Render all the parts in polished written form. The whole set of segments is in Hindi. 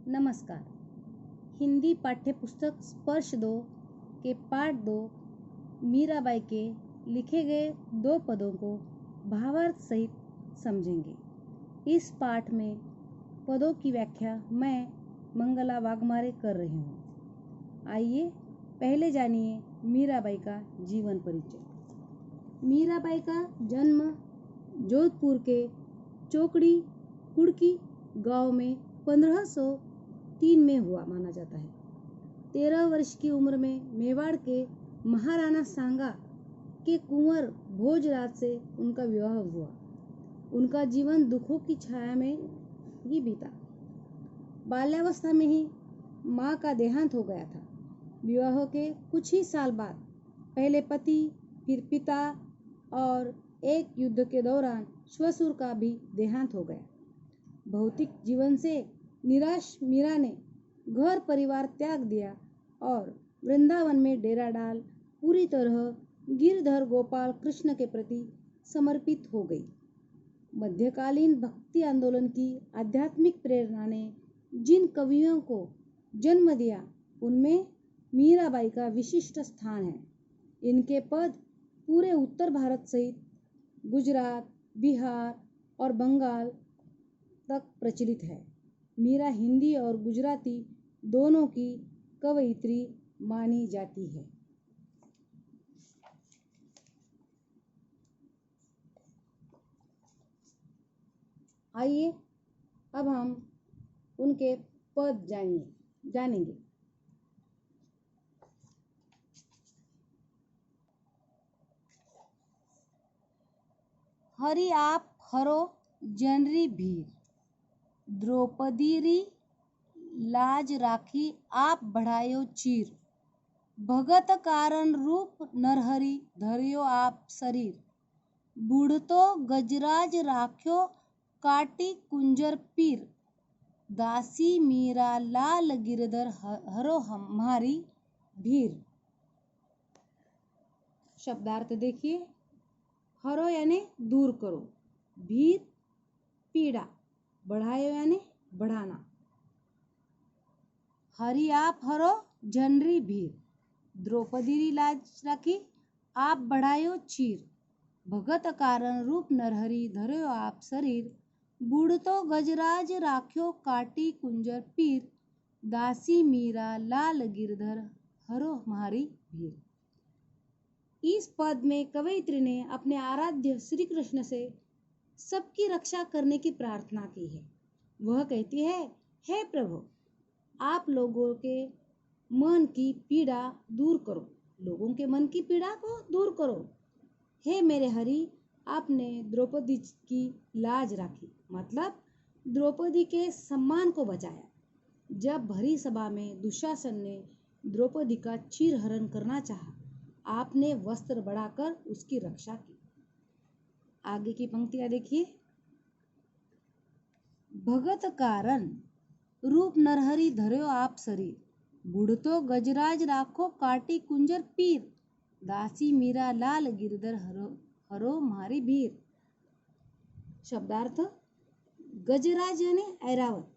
नमस्कार। हिंदी पाठ्यपुस्तक स्पर्श 2 के पाठ 2 मीराबाई के लिखे गए 2 पदों को भावार्थ सहित समझेंगे। इस पाठ में पदों की व्याख्या मैं मंगला वाघमारे कर रही हूँ। आइए पहले जानिए मीराबाई का जीवन परिचय। मीराबाई का जन्म जोधपुर के चौकड़ी कुड़की गांव में 1503 में हुआ माना जाता है। 13 वर्ष की उम्र में मेवाड़ के महाराणा सांगा के कुंवर भोजराज से उनका विवाह हुआ। उनका जीवन दुखों की छाया में ही बीता। बाल्यावस्था में ही मां का देहांत हो गया था। विवाह के कुछ ही साल बाद पहले पति, फिर पिता और एक युद्ध के दौरान ससुर का भी देहांत हो गया। भौतिक जीवन से निराश मीरा ने घर परिवार त्याग दिया और वृंदावन में डेरा डाल पूरी तरह गिरधर गोपाल कृष्ण के प्रति समर्पित हो गई। मध्यकालीन भक्ति आंदोलन की आध्यात्मिक प्रेरणा ने जिन कवियों को जन्म दिया उनमें मीराबाई का विशिष्ट स्थान है। इनके पद पूरे उत्तर भारत सहित गुजरात, बिहार और बंगाल तक प्रचलित है। मीरा हिंदी और गुजराती दोनों की कवयित्री मानी जाती है। आइए अब हम उनके पद जानेंगे। हरि आप हरो जनरी भीर, द्रौपदी री लाज राखी आप बढ़ायो चीर, भगत कारण रूप नरहरि धरियो आप शरीर, बूढ़तो गजराज राख्यो काटी कुंजर पीर, दासी मीरा लाल गिरधर हरो हमारी भीर। शब्दार्थ देखिए। हरो यानी दूर करो, भीर पीड़ा, बढ़ायो यानी बढ़ाना। हरि आप हरो जनरी भीर, द्रौपदी री लाज राखी आप बढ़ायो चीर, भगत कारण रूप नरहरि धर्यो आप शरीर, बूढ़तो गजराज राख्यो काटी कुंजर पीर, दासी मीरा लाल गिरधर हरो हमारी भीर। इस पद में कवयित्री ने अपने आराध्य श्री कृष्ण से सबकी रक्षा करने की प्रार्थना की है। वह कहती है, हे प्रभु, आप लोगों के मन की पीड़ा दूर करो, लोगों के मन की पीड़ा को दूर करो। हे मेरे हरि, आपने द्रौपदी की लाज राखी, मतलब द्रौपदी के सम्मान को बचाया। जब भरी सभा में दुशासन ने द्रौपदी का चीरहरण करना चाहा, आपने वस्त्र बढ़ाकर उसकी रक्षा की। आगे की पंक्तियां देखिए। भगत कारण रूप नरहरि धर्यो आप शरीर, बूढ़तो गजराज राखो काटी कुंजर पीर, दासी मीरा लाल गिरधर हरो मारी भीर। शब्दार्थ। गजराज यानी ऐरावत,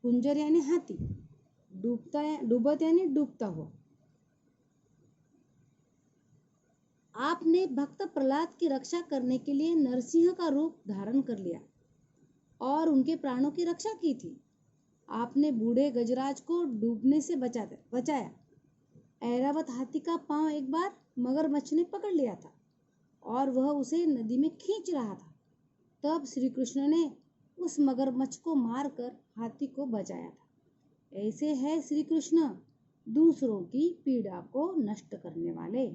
कुंजर यानी हाथी, डूबत यानी डूबता हुआ। आपने भक्त प्रहलाद की रक्षा करने के लिए नरसिंह का रूप धारण कर लिया और उनके प्राणों की रक्षा की थी। आपने बूढ़े गजराज को डूबने से बचाया। ऐरावत हाथी का पांव एक बार मगरमच्छ ने पकड़ लिया था और वह उसे नदी में खींच रहा था। तब श्री कृष्ण ने उस मगरमच्छ को मारकर हाथी को बचाया था। ऐसे है श्री कृष्ण, दूसरों की पीड़ा को नष्ट करने वाले।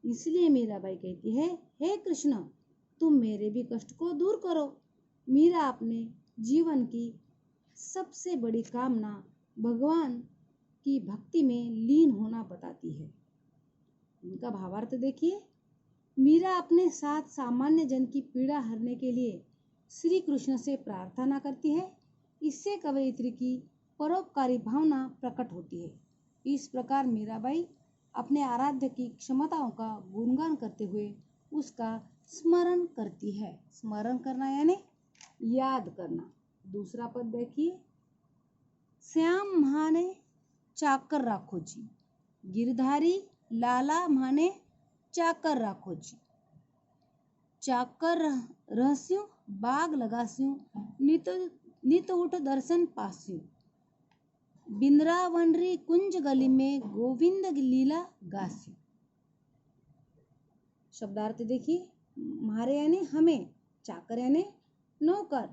इसलिए मीराबाई कहती है, हे कृष्ण, तुम मेरे भी कष्ट को दूर करो। मीरा अपने जीवन की सबसे बड़ी कामना भगवान की भक्ति में लीन होना बताती है। इनका भावार्थ देखिए। मीरा अपने साथ सामान्य जन की पीड़ा हरने के लिए श्री कृष्ण से प्रार्थना करती है। इससे कवयित्री की परोपकारी भावना प्रकट होती है। इस प्रकार मीराबाई अपने आराध्य की क्षमताओं का गुणगान करते हुए उसका स्मरण करती है। स्मरण करना यानी याद करना। दूसरा पद देखिए। श्याम म्हाने चाकर राखो जी, गिरधारी लाला म्हाने चाकर राखो जी। चाकर रहस्यों बाग लगास्यों, नित उठ दर्शन पास्यों। बिंद्रावनरी कुंज गली में गोविंद लीला गास्यों। शब्दार्थ देखिए, म्हारे यानी हमें, चाकर यानी नौकर,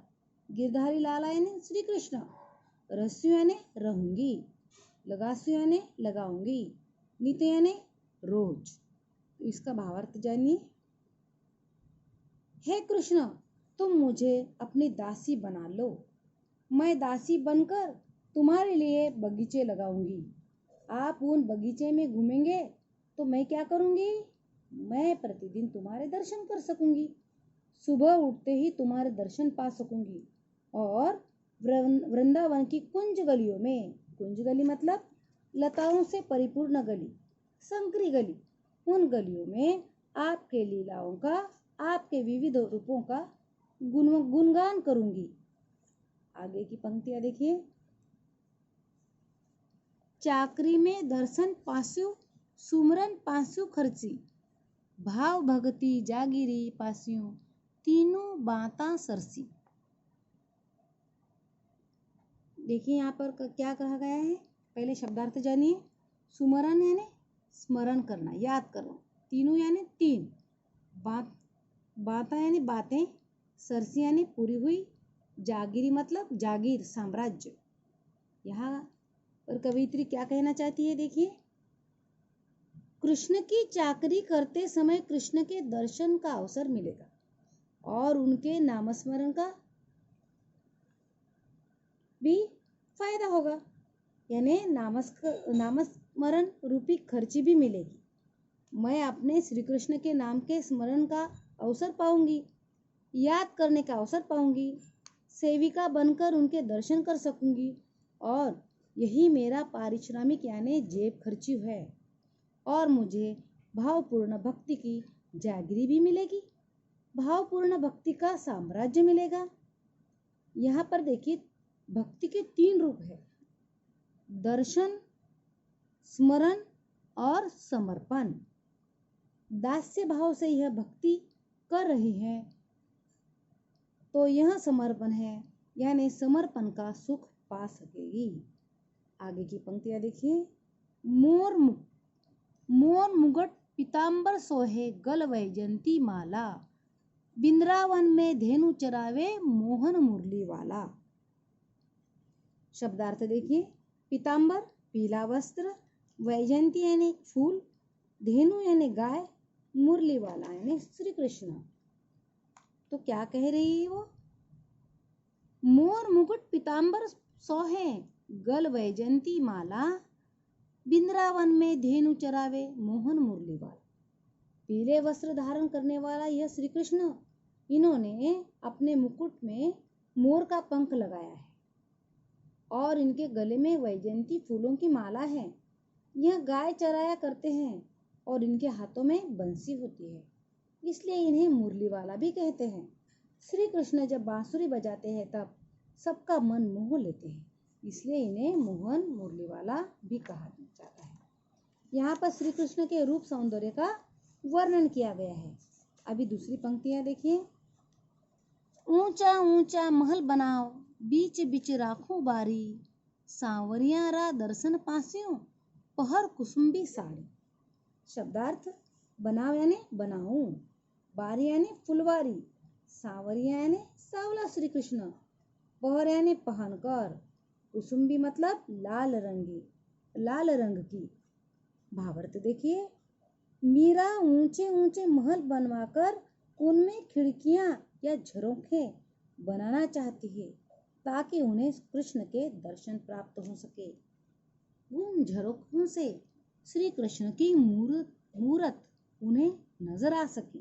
गिरधारी लाला यानी श्री कृष्ण, रहस्यों यानी रहूंगी, लगास्यों यानी लगाऊंगी, नित्य यानी रोज। तो इसका भावार्थ जानिए। हे कृष्ण, तुम मुझे अपनी दासी बना लो, मैं दासी बनकर तुम्हारे लिए बगीचे लगाऊंगी। आप उन बगीचे में घूमेंगे तो मैं क्या करूंगी? मैं प्रतिदिन तुम्हारे दर्शन कर सकूंगी, सुबह उठते ही तुम्हारे दर्शन पा सकूंगी और वृंदावन की कुंज गलियों में, कुंज गली मतलब लताओं से परिपूर्ण गली, संकरी गली, उन गलियों में आपके लीलाओं का, आपके विविध रूपों का गुणगान करूंगी। आगे की पंक्तियां देखिए। चाकरी में दर्शन पास्यु, सुमरन पास्यु खर्ची, भाव भगती जागिरी पास्यु, तीनों बाता सरसी। देखिए यहाँ पर क्या कहा गया है, पहले शब्दार्थ जानिए। सुमरन यानी स्मरण करना, याद करना, तीनों यानी तीन, बाता यानी बातें, सरसी यानी पूरी हुई, जागिरी मतलब जागीर, साम्राज्य। यहाँ पर कवियत्री क्या कहना चाहती है, देखिए। कृष्ण की चाकरी करते समय कृष्ण के दर्शन का अवसर मिलेगा और उनके नामस्मरण का भी फायदा होगा, यानी नामस्मरण रूपी खर्ची भी मिलेगी। मैं अपने श्री कृष्ण के नाम के स्मरण का अवसर पाऊंगी, याद करने का अवसर पाऊंगी, सेविका बनकर उनके दर्शन कर सकूंगी और यही मेरा पारिश्रमिक यानी जेब खर्ची है और मुझे भावपूर्ण भक्ति की जागरी भी मिलेगी, भावपूर्ण भक्ति का साम्राज्य मिलेगा। यहाँ पर देखिए, भक्ति के तीन रूप है, दर्शन, स्मरण और समर्पण। दास्य भाव से यह भक्ति कर रही है तो यह समर्पण है, यानी समर्पण का सुख पा सकेगी। आगे की पंक्तियां देखिए। मोर मुगट पीताम्बर सोहे गल वैजंती माला, बिंद्रावन में धेनु चरावे मोहन मुरली वाला। शब्दार्थ देखिए। पीताम्बर पीला वस्त्र, वैजंती यानी फूल, धेनु यानी गाय, मुरली वाला यानी श्री कृष्ण। तो क्या कह रही है वो? मोर मुकुट पीताम्बर सोहे गल वैजंती माला, बिंद्रावन में धेनु चरावे मोहन मुरली वाला। पीले वस्त्र धारण करने वाला यह श्री कृष्ण, इन्होंने अपने मुकुट में मोर का पंख लगाया है और इनके गले में वैजयंती फूलों की माला है। यह गाय चराया करते हैं और इनके हाथों में बंसी होती है, इसलिए इन्हें मुरली वाला भी कहते हैं। श्री कृष्ण जब बांसुरी बजाते हैं तब सबका मन मोह लेते हैं, इसलिए इन्हें मोहन मुरली वाला भी कहा जाता है। यहाँ पर श्री कृष्ण के रूप सौंदर्य का वर्णन किया गया है। अभी दूसरी पंक्तियां देखिए। ऊंचा ऊंचा महल बनाओ, बीच बीच राखो बारी, सांवरिया रा दर्शन पास्यों, पहर कुसुम्बी साड़ी। शब्दार्थ। बनाओ यानी बनाऊं, बारी यानी फुलवारी, सांवरिया यानी सावला श्री कृष्ण, पहर यानी पहनकर, कुसुम्बी मतलब लाल रंग की। भावार्थ देखिए। मीरा ऊंचे ऊंचे महल बनवाकर उनमें खिड़कियां या झरोखे बनाना चाहती है ताकि उन्हें कृष्ण के दर्शन प्राप्त हो सके। उन झरोखों से श्री कृष्ण की मूरत उन्हें नजर आ सके।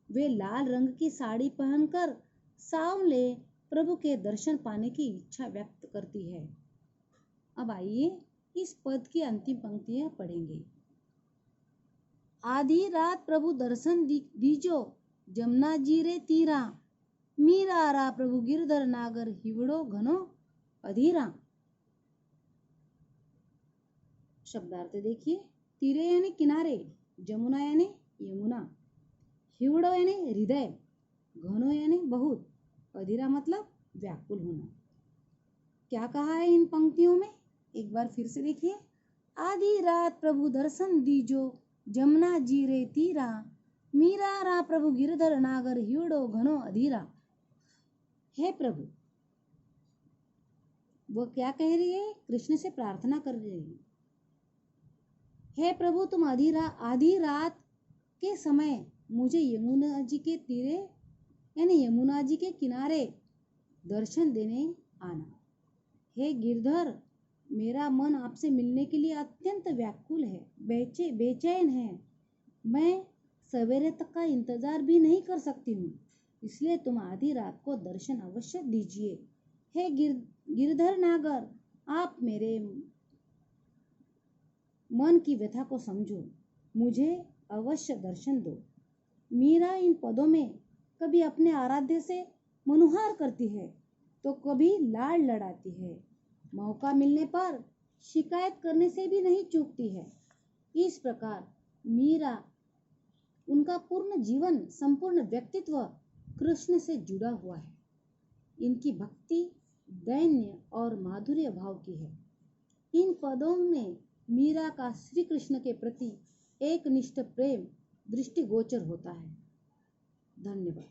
वे लाल रंग की साड़ी पहनकर सांवले प्रभु के दर्शन पाने की इच्छा व्यक्त करती है। अब आइए इस पद की अंतिम पंक्तियां पढ़ेंगे। आधी रात प्रभु दर्शन दीजो, जमुना जी रे तीरा, मीरा रा प्रभु गिरधर नागर हिवड़ो घनो अधीरा। शब्दार्थ देखिए। तीरे यानी किनारे, जमुना यानी यमुना, हिवड़ो यानी हृदय, घनो यानी बहुत, अधीरा मतलब व्याकुल होना। क्या कहा है इन पंक्तियों में, एक बार फिर से देखिए। आधी रात प्रभु दर्शन दीजो, जमुना जी रे तीरा, मीरा रा प्रभु गिरधर नागर, हिवड़ो घनो अधीरा। हे प्रभु, वो क्या कह रही है, कृष्ण से प्रार्थना कर रही है। हे प्रभु, तुम आधी रात के समय मुझे यमुना जी के तीरे यानी यमुना जी के किनारे दर्शन देने आना। हे गिरधर, मेरा मन आपसे मिलने के लिए अत्यंत व्याकुल है, बेचैन है। मैं सवेरे तक का इंतजार भी नहीं कर सकती हूँ, इसलिए तुम आधी रात को दर्शन अवश्य दीजिए। हे गिरधर नागर, आप मेरे मन की व्यथा को समझो, मुझे अवश्य दर्शन दो। मीरा इन पदों में कभी अपने आराध्य से मनुहार करती है तो कभी लाड़ लड़ाती है, मौका मिलने पर शिकायत करने से भी नहीं चूकती है। इस प्रकार मीरा, उनका पूर्ण जीवन, संपूर्ण व्यक्तित्व कृष्ण से जुड़ा हुआ है। इनकी भक्ति दैन्य और माधुर्य भाव की है। इन पदों में मीरा का श्री कृष्ण के प्रति एकनिष्ठ प्रेम दृष्टिगोचर होता है। धन्यवाद।